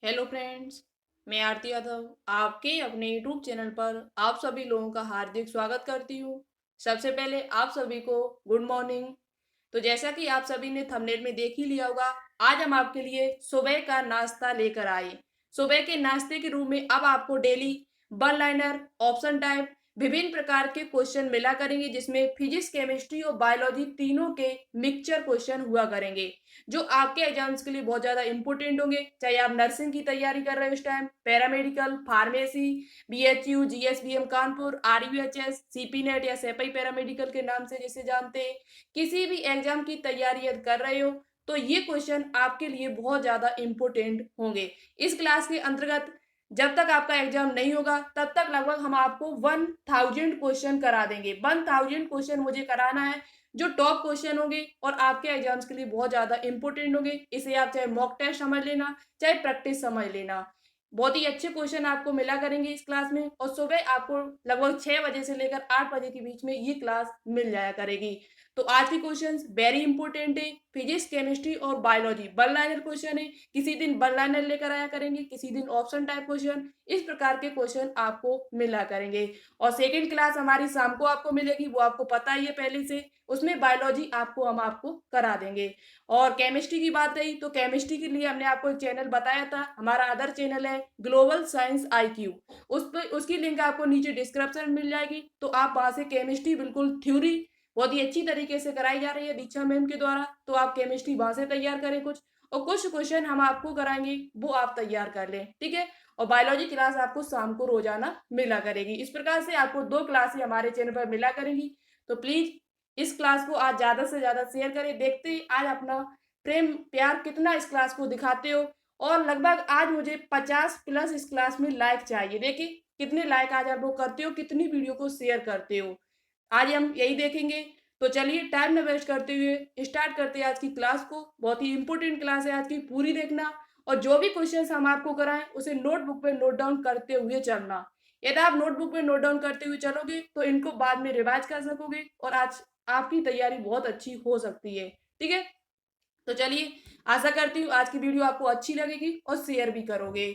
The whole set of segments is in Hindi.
Hello friends. मैं आरती यादव आपके अपने यूट्यूब चैनल पर आप सभी लोगों का हार्दिक स्वागत करती हूँ। सबसे पहले आप सभी को गुड मॉर्निंग। तो जैसा कि आप सभी ने थंबनेल में देख ही लिया होगा, आज हम आपके लिए सुबह का नाश्ता लेकर आए। सुबह के नाश्ते के रूप में अब आपको daily one liner, option type, विभिन्न प्रकार के क्वेश्चन मिला करेंगे, जिसमें फिजिक्स, केमिस्ट्री और बायोलॉजी तीनों के मिक्सचर क्वेश्चन हुआ करेंगे, जो आपके एग्जाम्स के लिए बहुत ज्यादा इंपॉर्टेंट होंगे। चाहे आप नर्सिंग की तैयारी कर रहे हो इस time, paramedical, pharmacy, BHU, GSBM Kanpur, RUHS, CP net या सेपई पैरामेडिकल के नाम से जिसे जानते हैं, किसी भी एग्जाम की तैयारी यदि कर रहे हो तो ये क्वेश्चन आपके लिए बहुत ज्यादा इंपॉर्टेंट होंगे। इस क्लास के अंतर्गत जब तक आपका एग्जाम नहीं होगा तब तक लगभग हम आपको 1000 क्वेश्चन करा देंगे। 1000 क्वेश्चन मुझे कराना है, जो टॉप क्वेश्चन होंगे और आपके एग्जाम्स के लिए बहुत ज्यादा इंपॉर्टेंट होंगे। इसे आप चाहे मॉक टेस्ट समझ लेना, चाहे प्रैक्टिस समझ लेना। बहुत ही अच्छे क्वेश्चन आपको मिला करेंगे इस क्लास में, और सुबह आपको लगभग 6 बजे से लेकर 8 बजे के बीच में ये क्लास मिल जाया करेगी। तो आज के क्वेश्चन वेरी इंपॉर्टेंट है। फिजिक्स, केमिस्ट्री और बायोलॉजी वन लाइनर क्वेश्चन है। किसी दिन वन लाइनर लेकर आया करेंगे, किसी दिन ऑप्शन टाइप क्वेश्चन, इस प्रकार के क्वेश्चन आपको मिला करेंगे। और सेकेंड क्लास हमारी शाम को आपको मिलेगी, वो आपको पता ही है पहले से, उसमें बायोलॉजी हम आपको करा देंगे। और केमिस्ट्री की बात रही तो केमिस्ट्री के लिए हमने आपको एक चैनल बताया था, हमारा अदर चैनल है ग्लोबल साइंस आईक्यू। उस पर उसकी लिंक आपको नीचे डिस्क्रिप्शन में मिल जाएगी, तो आप वहां से केमिस्ट्री बिल्कुल थ्योरी बहुत ही अच्छी तरीके से कराई जा रही है दीक्षा मैम के द्वारा, तो आप केमिस्ट्री वहां से तैयार करें कुछ, और कुछ क्वेश्चन हम आपको कराएंगे वो आप तैयार कर लें, ठीक है। और बायोलॉजी क्लास आपको शाम को रोजाना मिला करेगी। इस प्रकार से आपको 2 क्लासें हमारे चैनल पर मिला करेंगी। तो प्लीज इस क्लास को आज ज्यादा से ज्यादा शेयर करें। देखते हैं आज अपना प्रेम प्यार कितना इस क्लास को दिखाते हो। और लगभग आज मुझे 50+ इस क्लास में लाइक चाहिए। देखिए कितने लाइक आज आप लोग करते हो, कितनी वीडियो को शेयर करते हो, आज हम यही देखेंगे। तो चलिए टाइम न वेस्ट करते हुए स्टार्ट करते हैं आज की क्लास को। बहुत ही इंपॉर्टेंट क्लास है आज की, पूरी देखना। और जो भी क्वेश्चंस हम आपको कराएं उसे नोटबुक पे नोट डाउन करते हुए चलना। यदि आप नोटबुक पे नोट डाउन करते हुए चलोगे तो इनको बाद में रिवाइज कर सकोगे और आज आपकी तैयारी बहुत अच्छी हो सकती है, ठीक है। तो चलिए, आशा करती हूँ आज की वीडियो आपको अच्छी लगेगी और शेयर भी करोगे।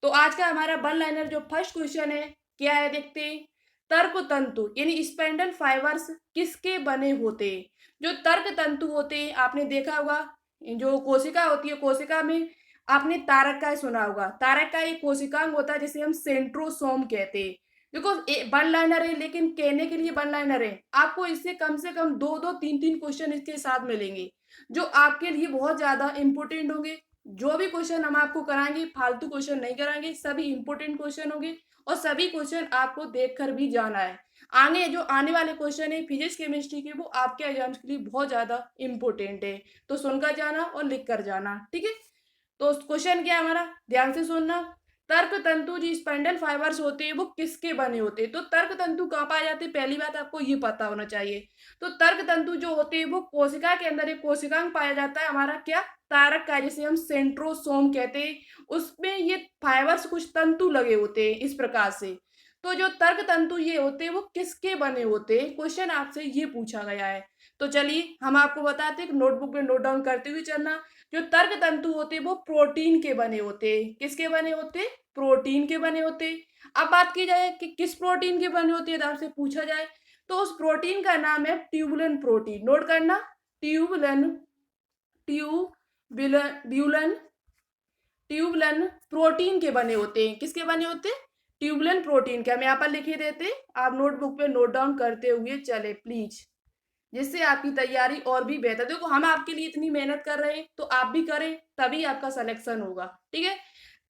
तो आज का हमारा वन लाइनर जो फर्स्ट क्वेश्चन है, क्या है देखते हैं। तर्क तंतु यानी स्पेंडल फाइबर्स किसके बने होते हैं। जो तर्क तंतु होते हैं आपने देखा होगा, जो कोशिका होती है, कोशिका में आपने तारक का सुना होगा। तारक का एक कोशिकांग होता है जिसे हम सेंट्रोसोम कहते हैं। देखो वन लाइनर है, लेकिन कहने के लिए वन लाइनर है, आपको इससे कम से कम 2-2 3-3 क्वेश्चन इसके साथ मिलेंगे, जो आपके लिए बहुत ज्यादा इंपॉर्टेंट होंगे। जो भी क्वेश्चन हम आपको कराएंगे फालतू क्वेश्चन नहीं कराएंगे, सभी इंपोर्टेंट क्वेश्चन होंगे और सभी क्वेश्चन आपको देखकर भी जाना है। आगे जो आने वाले क्वेश्चन है फिजिक्स केमिस्ट्री के, वो आपके एग्जाम्स के लिए बहुत ज्यादा इंपॉर्टेंट है, तो सुनकर जाना और लिख कर जाना, ठीक है। तो क्वेश्चन क्या है हमारा, ध्यान से सुनना। तर्क तंतु जो स्पाइंडल फाइबर्स होते हैं वो किसके बने होते हैं। तो तर्क तंतु कहाँ पाए जाते हैं, पहली बात आपको ये पता होना चाहिए। तो तर्क तंतु जो होते हैं वो कोशिका के अंदर एक कोशिकांग पाया जाता है हमारा, क्या, तारक का, जिसे हम सेंट्रोसोम कहते हैं। उसमें ये फाइबर्स कुछ तंतु लगे होते हैं इस प्रकार से। तो जो तर्क तंतु ये होते हैं वो किसके बने होते हैं, क्वेश्चन आपसे ये पूछा गया है। तो चलिए हम आपको बताते हैं, नोटबुक में नोट डाउन करते हुए चलना। जो तर्क तंतु होते हैं वो प्रोटीन के बने होते हैं। किसके बने होते हैं, प्रोटीन के बने होते हैं। अब बात की जाए कि किस प्रोटीन के बने होते हैं, आपसे पूछा जाए तो उस प्रोटीन का नाम है ट्यूबुलिन प्रोटीन। नोट करना, ट्यूबुलिन, ट्यूबुलिन, ट्यूबुलिन प्रोटीन के बने होते हैं। किसके बने होते हैं, ट्यूबुलिन प्रोटीन के। हम यहाँ पर लिखे देते, आप नोटबुक पे नोट डाउन करते हुए चले प्लीज, जिससे आपकी तैयारी और भी बेहतर। देखो हम आपके लिए इतनी मेहनत कर रहे हैं तो आप भी करें, तभी आपका सिलेक्शन होगा, ठीक है।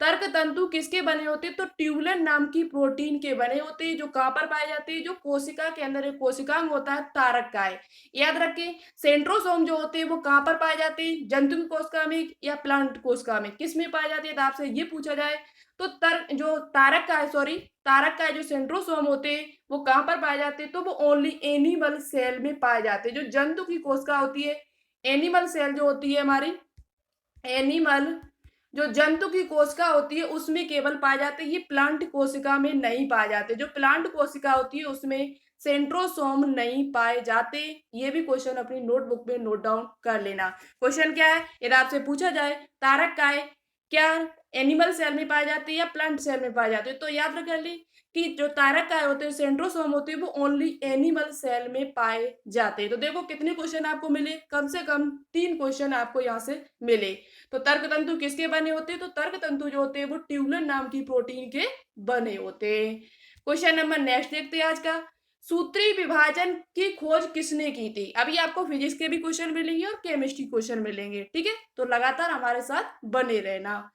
तर्क तंतु किसके बने होते हैं, तो ट्यूबुलिन नाम की प्रोटीन के बने होते हैं, जो कहाँ पर पाए जाते हैं, जो कोशिका के अंदर एक कोशिकांग होता है तारक का है। याद रखें, सेंट्रोसोम जो होते हैं वो कहाँ पर पाए जाते हैं, जंतु की कोशिका में या प्लांट कोशिका में, किस में पाए जाते हैं। तो आपसे ये पूछा जाए तो तर्क जो तारक का है, सॉरी, तारक का जो सेंट्रोसोम होते हैं वो कहाँ पर पाए जाते हैं, तो वो ओनली एनिमल सेल में पाए जाते हैं। जो जंतु की कोशिका होती है, एनिमल सेल जो होती है हमारी, एनिमल जो जंतु की कोशिका होती है उसमें केवल पाए जाते हैं, ये प्लांट कोशिका में नहीं पाए जाते। जो प्लांट कोशिका होती है उसमें सेंट्रोसोम नहीं पाए जाते। ये भी क्वेश्चन अपनी नोटबुक में नोट डाउन कर लेना। क्वेश्चन क्या है, यदि आपसे पूछा जाए तारक का है, क्या एनिमल सेल में पाए जाते हैं या प्लांट सेल में पाए जाते हैं। तो याद रख ली कि जो तारक काय होते हैं, सेंट्रोसोम होते हैं, वो ओनली एनिमल सेल में पाए जाते हैं। तो देखो कितने क्वेश्चन आपको मिले, कम से कम 3 क्वेश्चन आपको यहाँ से मिले। तो तर्क तंतु किसके बने होते हैं? तो तर्क तंतु जो होते हैं वो ट्यूबुलिन नाम की प्रोटीन के बने होते हैं। क्वेश्चन नंबर नेक्स्ट देखते हैं आज का। सूत्री विभाजन की खोज किसने की थी? अभी आपको फिजिक्स के भी क्वेश्चन मिलेंगे और केमिस्ट्री क्वेश्चन मिलेंगे, ठीक है, तो लगातार हमारे साथ बने रहना।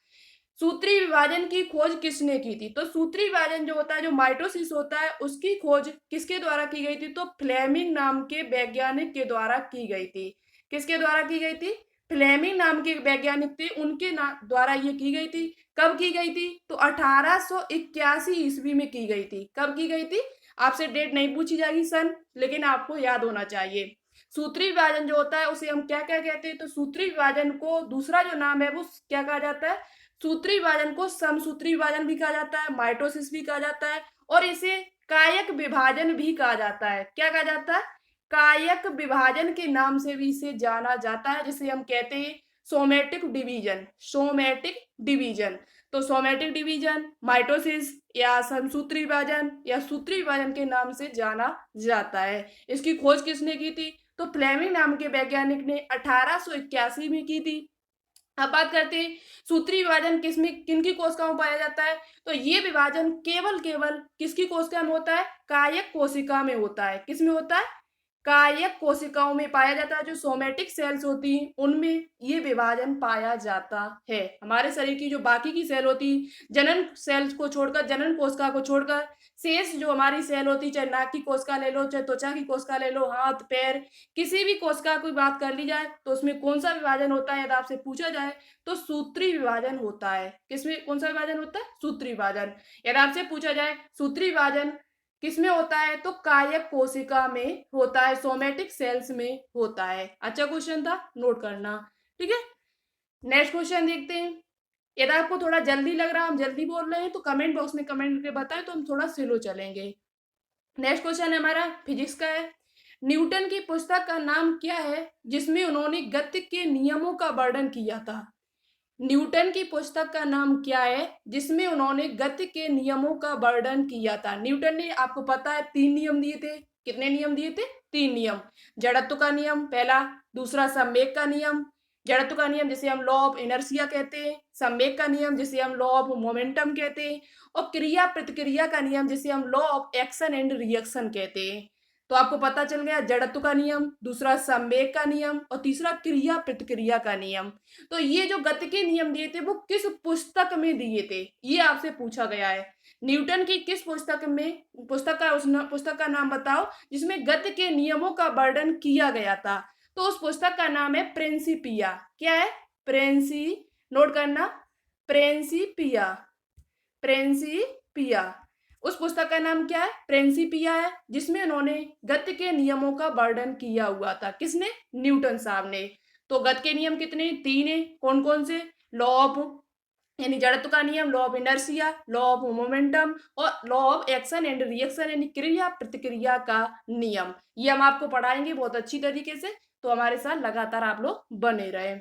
सूत्री विभाजन की खोज किसने की थी? तो सूत्री विभाजन जो होता है, जो माइटोसिस होता है, उसकी खोज किसके द्वारा की गई थी? तो फ्लेमिंग नाम के वैज्ञानिक के द्वारा की गई थी। किसके द्वारा की गई थी? फ्लेमिंग नाम के वैज्ञानिक थे, उनके द्वारा ये की गई थी। कब की गई थी? तो 1881 ईस्वी में की गई थी। कब की गई थी? आपसे डेट नहीं पूछी जाएगी सन, लेकिन आपको याद होना चाहिए। सूत्री विभाजन जो होता है उसे हम क्या क्या कहते हैं? तो सूत्री विभाजन को दूसरा जो नाम है वो क्या कहा जाता है? सूत्री विभाजन को समसूत्री विभाजन भी कहा जाता है, माइटोसिस भी कहा जाता है, और इसे कायक विभाजन भी कहा जाता है। क्या कहा जाता है? कायक विभाजन के नाम से भी इसे जाना जाता है, जिसे हम कहते हैं सोमेटिक डिवीजन। Somatic division. तो सोमेटिक डिवीजन, माइटोसिस या समसूत्री विभाजन या सूत्री विभाजन के नाम से जाना जाता है। इसकी खोज किसने की थी? तो फ्लेमिंग नाम के वैज्ञानिक ने 1881 में की थी। अब बात करते हैं सूत्री विभाजन किसमें, किनकी कोशिकाओं में पाया जाता है? तो ये विभाजन केवल केवल किसकी कोशिका में होता है? कायक कोशिका में होता है। किसमें होता है? कायक कोशिकाओं में पाया जाता है। जो सोमेटिक सेल्स होती हैं उनमें ये विभाजन पाया जाता है। हमारे शरीर की जो बाकी की सेल होती, जनन सेल्स को छोड़कर, जनन कोशिका को छोड़कर शेष जो हमारी सेल होती, चाहे नाक की कोशिका ले लो, चाहे त्वचा की कोशिका ले लो, हाथ पैर, किसी भी कोशिका की बात कर ली जाए तो उसमें कौन सा विभाजन होता है यदि आपसे पूछा जाए तो सूत्री विभाजन होता है। किसमें कौन सा विभाजन होता है? सूत्री विभाजन। यदि आपसे पूछा जाए सूत्री विभाजन किसमें होता है, तो कायक कोशिका में होता है, सोमेटिक सेल्स में होता है। अच्छा क्वेश्चन था, नोट करना, ठीक है। नेक्स्ट क्वेश्चन देखते हैं। यदि आपको थोड़ा जल्दी लग रहा है, हम जल्दी बोल रहे हैं, तो कमेंट बॉक्स में कमेंट करके बताएं तो हम थोड़ा स्लो चलेंगे। नेक्स्ट क्वेश्चन हमारा फिजिक्स का है। न्यूटन की पुस्तक का नाम क्या है जिसमें उन्होंने गति के नियमों का वर्णन किया था? न्यूटन की पुस्तक का नाम क्या है जिसमें उन्होंने गति के नियमों का वर्णन किया था? न्यूटन ने, आपको पता है, 3 नियम दिए थे। कितने नियम दिए थे? 3 नियम। जड़त्व का नियम पहला, दूसरा संवेग का नियम, जड़त्व का नियम जिसे हम लॉ ऑफ इनर्शिया कहते हैं, संवेग का नियम जिसे हम लॉ ऑफ मोमेंटम कहते हैं, और क्रिया प्रतिक्रिया का नियम जिसे हम law of action and reaction कहते हैं। तो आपको पता चल गया, जड़त्व का नियम, दूसरा संवेग का नियम, और तीसरा क्रिया प्रतिक्रिया का नियम। तो ये जो गति के नियम दिए थे वो किस पुस्तक में दिए थे, ये आपसे पूछा गया है। न्यूटन की किस पुस्तक में, पुस्तक का नाम बताओ जिसमें गति के नियमों का वर्णन किया गया था? तो उस पुस्तक का नाम है प्रिंसिपिया। क्या है? प्रेंसी, नोट करना, प्रेंसिपिया। प्रेंसिपिया, उस पुस्तक का नाम क्या है? प्रिंसिपिया है, जिसमें उन्होंने गति के नियमों का वर्णन किया हुआ था। किसने? न्यूटन साहब ने। तो गति के नियम कितने? 3 है। कौन कौन से? लॉ ऑफ, यानी जड़त्व का नियम, law of inertia, law of momentum, और law of action and reaction, यानी क्रिया प्रतिक्रिया का नियम। ये हम आपको पढ़ाएंगे बहुत अच्छी तरीके से, तो हमारे साथ लगातार आप लोग बने रहे।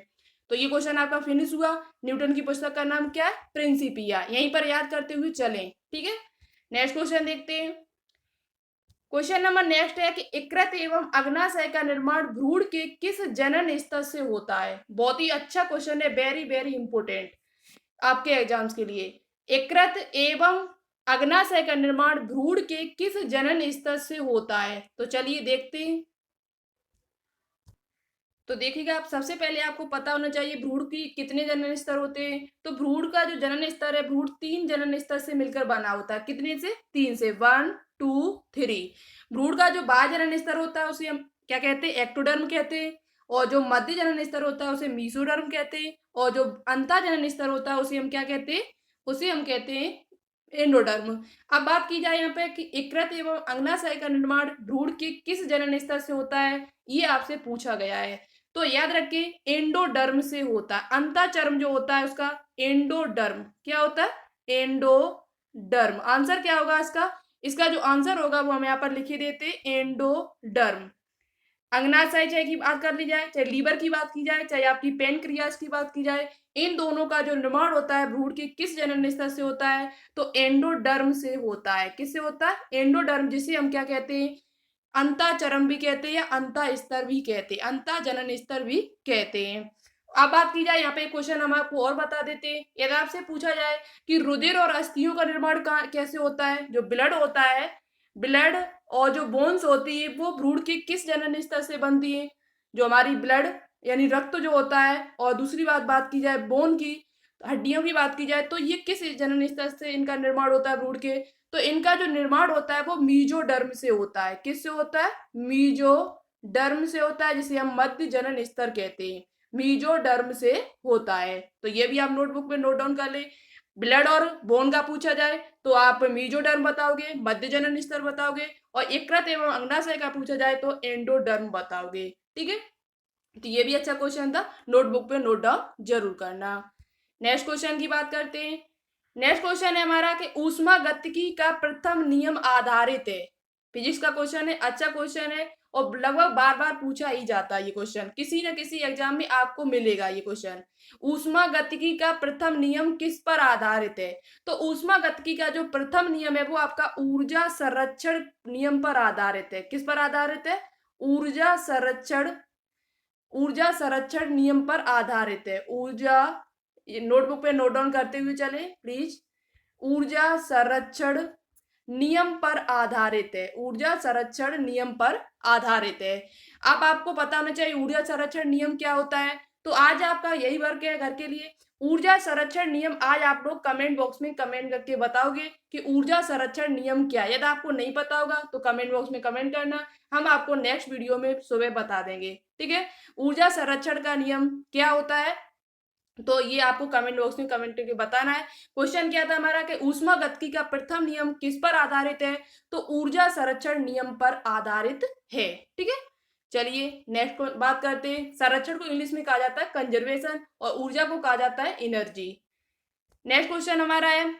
तो ये क्वेश्चन आपका फिनिश हुआ। न्यूटन की पुस्तक का नाम क्या है? प्रिंसिपिया। यहीं पर याद करते हुए चलें, ठीक है। नेक्स्ट क्वेश्चन देखते हैं। क्वेश्चन नंबर नेक्स्ट है कि इकृत एवं अग्नाशय का निर्माण भ्रूण के किस जनन स्तर से होता है? बहुत ही अच्छा क्वेश्चन है, वेरी वेरी इंपोर्टेंट आपके एग्जाम्स के लिए। इकृत एवं अग्नाशय का निर्माण भ्रूण के किस जनन स्तर से होता है? तो चलिए देखते हैं। तो देखिएगा, आप सबसे पहले आपको पता होना चाहिए भ्रूण की कितने जनन स्तर होते हैं। तो भ्रूण का जो जनन स्तर है, भ्रूण 3 जनन स्तर से मिलकर बना होता है। कितने से? 3 से, 1 2 3। भ्रूण का जो बाह्य जनन स्तर होता है उसे हम क्या कहते हैं? एक्टोडर्म कहते हैं। और जो मध्य जनन स्तर होता है उसे मीसोडर्म कहते हैं। और जो अंतः जनन स्तर होता है उसे हम क्या कहते हैं? उसे हम कहते हैं एंडोडर्म। अब बात की जाए यहाँ पे कि इकृत एवं अग्नाशय का निर्माण भ्रूण के किस जनन स्तर से होता है, ये आपसे पूछा गया है। तो याद रखिए, एंडोडर्म से होता है। अंतःचर्म जो होता है उसका एंडोडर्म। क्या होता है? एंडोडर्म। आंसर क्या होगा इसका? इसका जो आंसर होगा वो हम यहाँ पर लिख देते, एंडोडर्म। अग्नाशय की बात कर ली जाए, चाहे लीवर की बात की जाए, चाहे आपकी पेनक्रियाज की बात की जाए, इन दोनों का जो निर्माण होता है भ्रूण के किस जनन स्तर से होता है? तो एंडोडर्म से होता है। किससे होता है? एंडोडर्म, जिसे हम क्या कहते हैं? अंतःचरण भी कहते हैं या अंतः स्तर भी कहते हैं, अंतः जनन स्तर भी कहते हैं। अब बात की जाए, यहाँ पे क्वेश्चन हम आपको और बता देते हैं। यदि आपसे पूछा जाए कि रुधिर और अस्थियों का निर्माण कैसे होता है? जो ब्लड होता है, ब्लड और जो बोन्स होती है वो भ्रूण के किस जनन स्तर से बनती है? जो हमारी ब्लड यानी रक्त जो होता है, और दूसरी बात की जाए बोन की, हड्डियों की बात की जाए, तो ये किस जनन स्तर से इनका निर्माण होता है भ्रूण के? तो इनका जो निर्माण होता है वो मीजोडर्म से होता है। किससे होता है? मीजोडर्म से होता है, जिसे हम मध्य जनन स्तर कहते हैं। मीजोडर्म से होता है। तो ये भी आप नोटबुक में नोट डाउन कर ले। ब्लड और बोन का पूछा जाए तो आप मीजोडर्म बताओगे, मध्य जनन स्तर बताओगे, और यकृत एवं अंडाशय का पूछा जाए तो एंडोडर्म बताओगे। ठीक है, तो ये भी अच्छा क्वेश्चन था, नोटबुक पे नोट डाउन जरूर करना। नेक्स्ट क्वेश्चन की बात करते हैं। नेक्स्ट क्वेश्चन है हमारा कि ऊष्मागतिकी का प्रथम नियम आधारित है। फिजिक्स का क्वेश्चन है, अच्छा क्वेश्चन है, और लगभग बार बार पूछा ही जाता है ये क्वेश्चन, किसी न किसी एग्जाम में आपको मिलेगा ये क्वेश्चन। ऊष्मागतिकी का प्रथम नियम किस पर आधारित है? तो ऊष्मागतिकी का जो प्रथम नियम है वो आपका ऊर्जा संरक्षण नियम पर आधारित है। किस पर आधारित है? ऊर्जा संरक्षण नियम पर आधारित है। ऊर्जा, नोटबुक पे नोट डाउन करते हुए चले प्लीज। ऊर्जा संरक्षण नियम पर आधारित है। ऊर्जा संरक्षण नियम पर आधारित है। अब आपको पता होना चाहिए ऊर्जा संरक्षण नियम क्या होता है। तो आज आपका यही वर्क है घर के लिए। ऊर्जा संरक्षण नियम आज आप लोग कमेंट बॉक्स में कमेंट करके बताओगे कि ऊर्जा संरक्षण नियम क्या है। यदि आपको नहीं पता होगा तो कमेंट बॉक्स में कमेंट करना, हम आपको नेक्स्ट वीडियो में सुबह बता देंगे। ठीक है, ऊर्जा संरक्षण का नियम क्या होता है तो ये आपको कमेंट बॉक्स में कमेंट करके बताना है। क्वेश्चन क्या था हमारा कि ऊष्मागतिकी का प्रथम नियम किस पर आधारित है? तो ऊर्जा संरक्षण नियम पर आधारित है। ठीक है, चलिए नेक्स्ट बात करते हैं। संरक्षण को इंग्लिश में कहा जाता है कंजर्वेशन, और ऊर्जा को कहा जाता है एनर्जी। नेक्स्ट क्वेश्चन हमारा है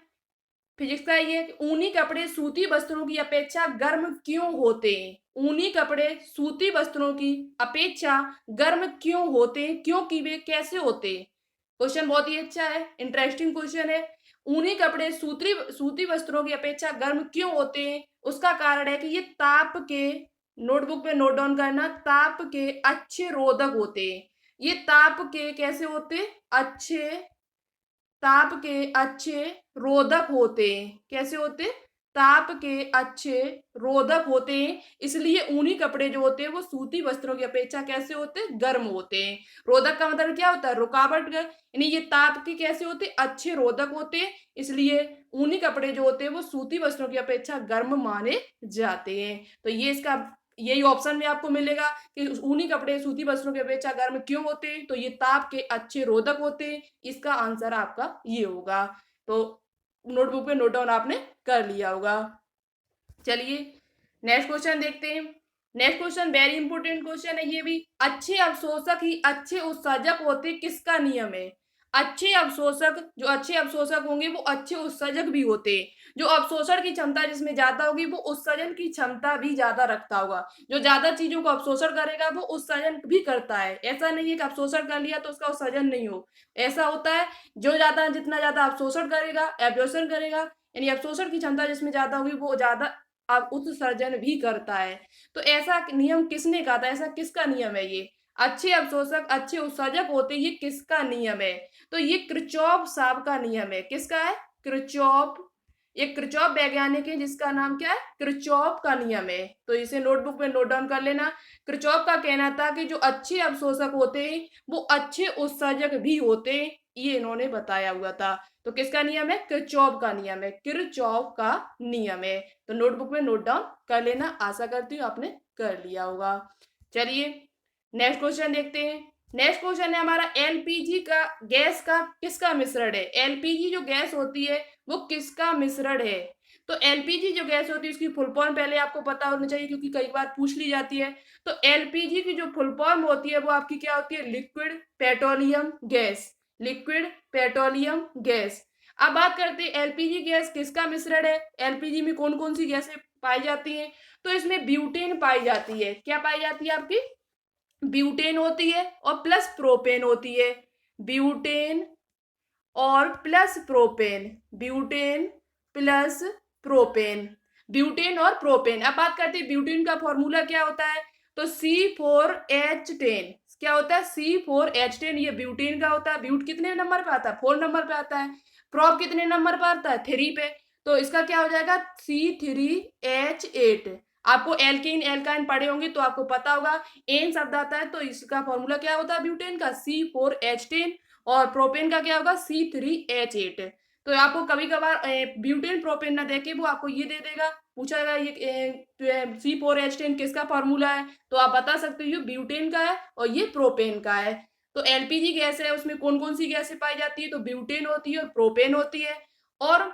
फिजिक्स का, ये ऊनी कपड़े सूती वस्त्रों की अपेक्षा गर्म क्यों होते हैं? ऊनी कपड़े सूती वस्त्रों की अपेक्षा गर्म क्यों होते हैं? क्योंकि वे कैसे होते हैं? क्वेश्चन बहुत ही अच्छा है, इंटरेस्टिंग क्वेश्चन है। ऊनी कपड़े सूती वस्त्रों की अपेक्षा गर्म क्यों होते हैं? उसका कारण है कि ये ताप के, नोटबुक पे नोट डाउन करना, ताप के अच्छे रोधक होते हैं। ये ताप के कैसे होते? अच्छे, ताप के अच्छे रोधक होते हैं। कैसे होते? ताप के अच्छे रोधक होते हैं, इसलिए ऊनी कपड़े जो होते हैं वो सूती वस्त्रों की अपेक्षा कैसे होते हैं? गर्म होते हैं। रोधक का मतलब क्या होता है? रुकावट, यानी ये ताप के कैसे होते हैं? अच्छे रोधक होते हैं, इसलिए ऊनी कपड़े जो होते हैं वो सूती वस्त्रों की अपेक्षा गर्म माने जाते हैं। तो ये इसका यही ऑप्शन में आपको मिलेगा कि ऊनी कपड़े सूती वस्त्रों की अपेक्षा गर्म क्यों होते हैं? तो ये ताप के अच्छे रोधक होते हैं। इसका आंसर आपका ये होगा। तो नोटबुक पे नोट डाउन आपने कर लिया होगा। चलिए नेक्स्ट क्वेश्चन देखते हैं। Next question very important question है ये भी। अच्छे अवशोषक ही अच्छे उत्सर्जक होते किसका नियम है? अच्छे अवशोषक, जो अच्छे अवशोषक होंगे वो अच्छे उत्सर्जक भी होते हैं। जो अवशोषण की क्षमता जिसमें ज्यादा होगी वो उत्सर्जन की क्षमता भी ज्यादा रखता होगा। जो ज्यादा चीजों को अवशोषण करेगा वो उत्सर्जन भी करता है। ऐसा नहीं है कि अवशोषण कर लिया तो उसका उत्सर्जन नहीं हो, ऐसा होता है। जो ज्यादा, जितना ज्यादा अवशोषण करेगा, एब्जॉर्प्शन करेगा, यानी अवशोषण की क्षमता जिसमें ज्यादा होगी वो ज्यादा अब उत्सर्जन भी करता है। तो ऐसा नियम किसने कहा था? ऐसा किसका नियम है ये? अच्छे अवशोषक अच्छे उत्सर्जक होते, ये किसका नियम है? तो ये किरचॉफ साहब का नियम है। किसका है? किरचॉफ। ये किरचॉफ वैज्ञानिक है जिसका नाम क्या है? किरचॉफ का नियम है। तो इसे नोटबुक में नोट डाउन कर लेना। किरचॉफ का कहना था कि जो अच्छे अवशोषक होते हैं वो अच्छे उत्सर्जक भी होते हैं, ये इन्होंने बताया हुआ था। तो किसका नियम है? किरचॉफ का नियम है, किरचॉफ का नियम है। तो नोटबुक में नोट डाउन कर लेना, आशा करती हूँ आपने कर लिया होगा। चलिए नेक्स्ट क्वेश्चन देखते हैं। नेक्स्ट क्वेश्चन है हमारा एलपीजी का गैस का किसका मिश्रण है? एलपीजी जो गैस होती है वो किसका मिश्रण है? तो एलपीजी जो गैस होती है उसकी फुल फॉर्म पहले आपको पता होना चाहिए क्योंकि कई बार पूछ ली जाती है। तो एलपीजी की जो फुल फॉर्म होती है वो आपकी क्या होती है? Liquid petroleum gas. Liquid petroleum gas. अब बात करते हैं एलपीजी गैस किसका मिश्रण है। एलपीजी में कौन कौन सी गैसें पाई जाती हैं? तो इसमें ब्यूटेन पाई जाती है। क्या पाई जाती है आपकी? ब्यूटेन होती है और प्लस प्रोपेन होती है। ब्यूटेन और plus propane, butane plus propane, butane और प्रोपेन। अब बात करते हैं ब्यूटेन का फॉर्मूला क्या होता है। तो C4H10 क्या होता है, C4H10, ये ब्यूटेन का होता है। ब्यूट कितने नंबर पे आता है, 4 नंबर पे आता है। प्रोप कितने नंबर पे आता है, 3 पे। तो इसका क्या हो जाएगा, C3H8। आपको एल्केन एल्काइन पढ़े होंगे तो आपको पता होगा, एन शब्द आता है तो इसका फॉर्मूला क्या होता है ब्यूटेन का, C4H10, और प्रोपेन का क्या होगा, C3H8। तो आपको कभी कभार ब्यूटेन प्रोपेन ना देके वो आपको ये दे देगा, पूछा ये C4H10 किसका फॉर्मूला है, तो आप बता सकते हो ये ब्यूटेन का है और ये प्रोपेन का है। तो एलपीजी गैस है, उसमें कौन कौन सी गैसें पाई जाती है, तो ब्यूटेन होती है और प्रोपेन होती है। और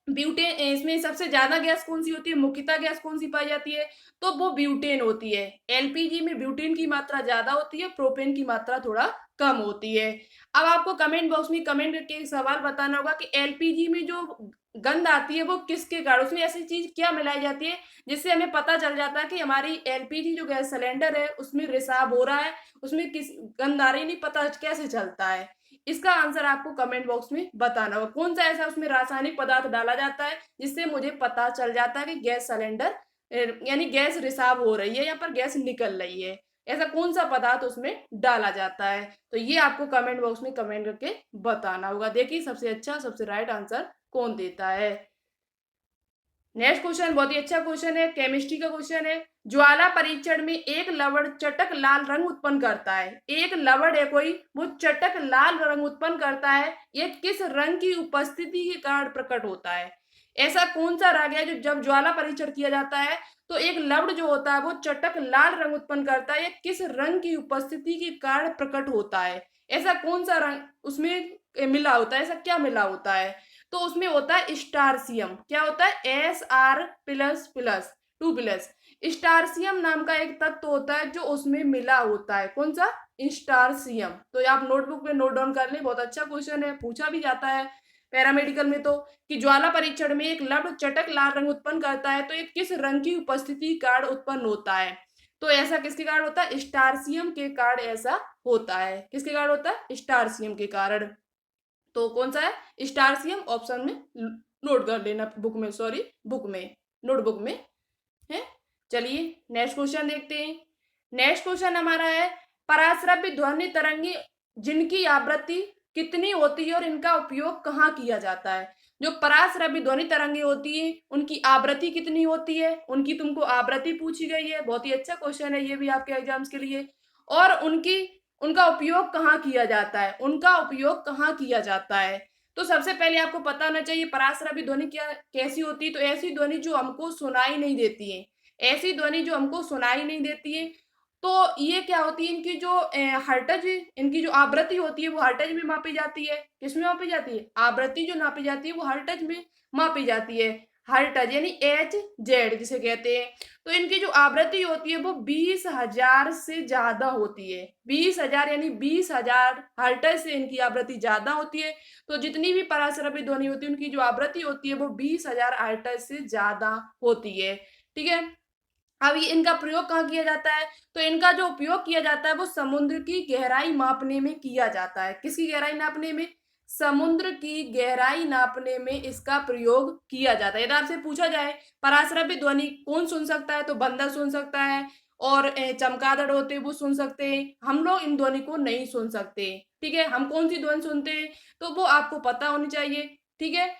ब्यूटेन, इसमें सबसे ज्यादा गैस कौन सी होती है, मुख्यतः गैस कौन सी पाई जाती है, तो वो ब्यूटेन होती है। एलपीजी में ब्यूटेन की मात्रा ज्यादा होती है, प्रोपेन की मात्रा थोड़ा कम होती है। अब आपको कमेंट बॉक्स में कमेंट करके एक सवाल बताना होगा कि एलपीजी में जो गंध आती है वो किसके कारण, उसमें ऐसी चीज क्या मिलाई जाती है जिससे हमें पता चल जाता है कि हमारी एलपीजी जो गैस सिलेंडर है उसमें रिसाव हो रहा है, उसमें किस गंध आ रही, नहीं पता कैसे चलता है। इसका आंसर आपको कमेंट बॉक्स में बताना होगा, कौन सा ऐसा उसमें रासायनिक पदार्थ डाला जाता है जिससे मुझे पता चल जाता है कि गैस सिलेंडर यानी गैस रिसाव हो रही है, या पर गैस निकल रही है, ऐसा कौन सा पदार्थ उसमें डाला जाता है। तो ये आपको कमेंट बॉक्स में कमेंट करके बताना होगा। देखिए सबसे अच्छा सबसे राइट आंसर कौन देता है। नेक्स्ट क्वेश्चन बहुत ही अच्छा क्वेश्चन है, केमिस्ट्री का क्वेश्चन है। ज्वाला परीक्षण में एक लवण चटक लाल रंग उत्पन्न करता है। एक लवण है कोई, वो चटक लाल रंग उत्पन्न करता है, ये किस रंग की उपस्थिति के कारण प्रकट होता है। ऐसा कौन सा रंग है जो जब ज्वाला परीक्षण किया जाता है तो एक लवण जो होता है वो चटक लाल रंग उत्पन्न करता है, ये किस रंग की उपस्थिति के कारण प्रकट होता है। ऐसा कौन सा रंग उसमें मिला होता है, ऐसा क्या मिला होता है, तो उसमें होता है स्टारसियम। क्या होता है, Sr++2+। स्टारसियम नाम का एक तत्व होता है जो उसमें मिला होता है, कौन सा, स्टारसियम। तो आप नोटबुक में नोट डाउन कर ले, बहुत अच्छा क्वेश्चन है, पूछा भी जाता है पैरामेडिकल में। तो कि ज्वाला परीक्षण में एक लवण चटक लाल रंग उत्पन्न करता है तो ये किस रंग की उपस्थिति कारण उत्पन्न होता है, तो ऐसा किसके कारण होता है, स्टारसियम के कारण ऐसा होता है। किसके कारण होता है, स्टारसियम के कारण। तो कौन सा है, स्टारसियम, ऑप्शन में नोट कर लेना, बुक में, सॉरी बुक में, नोटबुक में है। चलिए नेक्स्ट क्वेश्चन देखते हैं। नेक्स्ट क्वेश्चन हमारा है, पराश्रव्य ध्वनि तरंगे जिनकी आवृत्ति कितनी होती है और इनका उपयोग कहाँ किया जाता है। जो पराश्रव्य ध्वनि तरंगे होती है उनकी आवृत्ति कितनी होती है, उनकी तुमको आवृत्ति पूछी गई है, बहुत ही अच्छा क्वेश्चन है ये भी आपके एग्जाम्स के लिए। और उनकी उनका उपयोग कहाँ किया जाता है, उनका उपयोग कहाँ किया जाता है। तो सबसे पहले आपको पता होना चाहिए पराश्रव्य ध्वनि क्या कैसी होती है, तो ऐसी ध्वनि जो हमको सुनाई नहीं देती है, ऐसी ध्वनि जो हमको सुनाई नहीं देती है। तो ये क्या होती है, इनकी जो हर्टज, इनकी जो आवृत्ति होती है वो हर्टज में मापी जाती है। किसमें मापी जाती है, आवृत्ति जो नापी जाती है वो हर्टज में मापी जाती है। हर्टज यानी Hz जिसे कहते हैं। तो इनकी जो आवृत्ति होती है वो 20,000 से ज्यादा होती है। 20,000 यानी 20,000 हर्टज से इनकी आवृत्ति ज्यादा होती है। तो जितनी भी पराश्रव्य ध्वनि होती है उनकी जो आवृत्ति होती है वो 20,000 हर्टज से ज्यादा होती है। ठीक है। अब ये इनका प्रयोग कहाँ किया जाता है, तो इनका जो उपयोग किया जाता है वो समुद्र की गहराई मापने में किया जाता है। किसकी गहराई नापने में, समुद्र की गहराई नापने में इसका प्रयोग किया जाता है। यदि आपसे पूछा जाए पराश्रव्य ध्वनि कौन सुन सकता है, तो बंदर सुन सकता है और चमगादड़ होते हैं वो सुन सकते हैं, हम लोग इन ध्वनि को नहीं सुन सकते। ठीक है, हम कौन सी ध्वनि सुनते हैं तो वो आपको पता होनी चाहिए। ठीक है,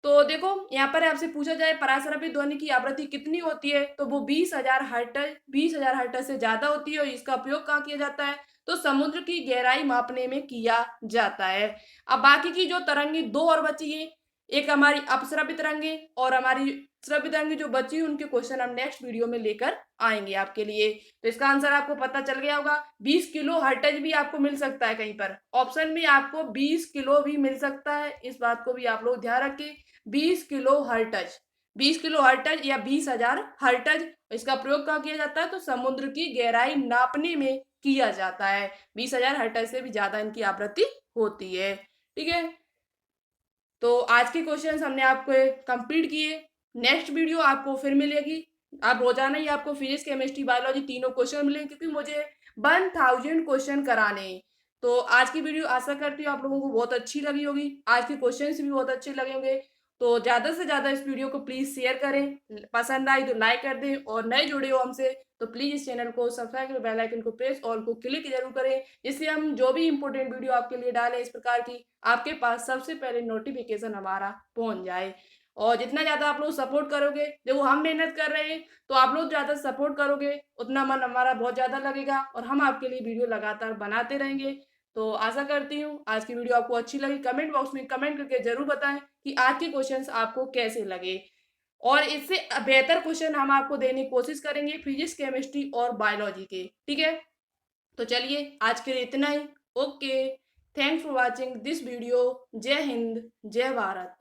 तो देखो यहाँ पर आपसे पूछा जाए पराश्रव्य ध्वनि की आवृत्ति कितनी होती है, तो वो 20,000 हर्ट्ज से ज्यादा होती है। और इसका उपयोग कहाँ किया जाता है, तो समुद्र की गहराई मापने में किया जाता है। अब बाकी की जो तरंगे दो और बची है, एक हमारी अपश्रव्य तरंगे और हमारी श्रव्य तरंगे जो बची है, उनके क्वेश्चन हम नेक्स्ट वीडियो में लेकर आएंगे आपके लिए। तो इसका आंसर आपको पता चल गया होगा, 20 किलो हर्ट्ज भी आपको मिल सकता है, कहीं पर ऑप्शन में आपको 20 किलो भी मिल सकता है, इस बात को भी आप लोग ध्यान रखें। 20 किलो हर्ट्ज, 20 किलो हर्ट्ज या 20,000 हर्ट्ज, इसका प्रयोग कहाँ किया जाता है, तो समुद्र की गहराई नापने में किया जाता है। 20,000 हर्ट्ज से भी ज्यादा इनकी आवृत्ति होती है। ठीक है, तो आज के क्वेश्चंस हमने आपको कंप्लीट किए। नेक्स्ट वीडियो आपको फिर मिलेगी। आप रोजाना ही आपको फिजिक्स केमिस्ट्री बायोलॉजी तीनों क्वेश्चन मिलेंगे, क्योंकि मुझे 1000 क्वेश्चन कराने। तो आज की वीडियो आशा करती हूँ आप लोगों को बहुत अच्छी लगी होगी, आज के क्वेश्चंस भी बहुत अच्छे लगे होंगे। तो ज़्यादा से ज़्यादा इस वीडियो को प्लीज़ शेयर करें, पसंद आई तो लाइक कर दें, और नए जुड़े हो हमसे तो प्लीज़ इस चैनल को सब्सक्राइब कर बेल आइकन को प्रेस ऑल को क्लिक जरूर करें, जिससे हम जो भी इंपॉर्टेंट वीडियो आपके लिए डालें इस प्रकार की, आपके पास सबसे पहले नोटिफिकेशन हमारा पहुंच जाए। और जितना ज़्यादा आप लोग सपोर्ट करोगे, देखो हम मेहनत कर रहे हैं तो आप लोग ज़्यादा सपोर्ट करोगे उतना मन हमारा बहुत ज़्यादा लगेगा, और हम आपके लिए वीडियो लगातार बनाते रहेंगे। तो आशा करती हूँ आज की वीडियो आपको अच्छी लगी। कमेंट बॉक्स में कमेंट करके जरूर बताएं कि आज के क्वेश्चंस आपको कैसे लगे, और इससे बेहतर क्वेश्चन हम आपको देने की कोशिश करेंगे फिजिक्स, केमिस्ट्री और बायोलॉजी के। ठीक है, तो चलिए आज के लिए इतना ही। Okay, thanks for watching this video. जय हिंद, जय भारत।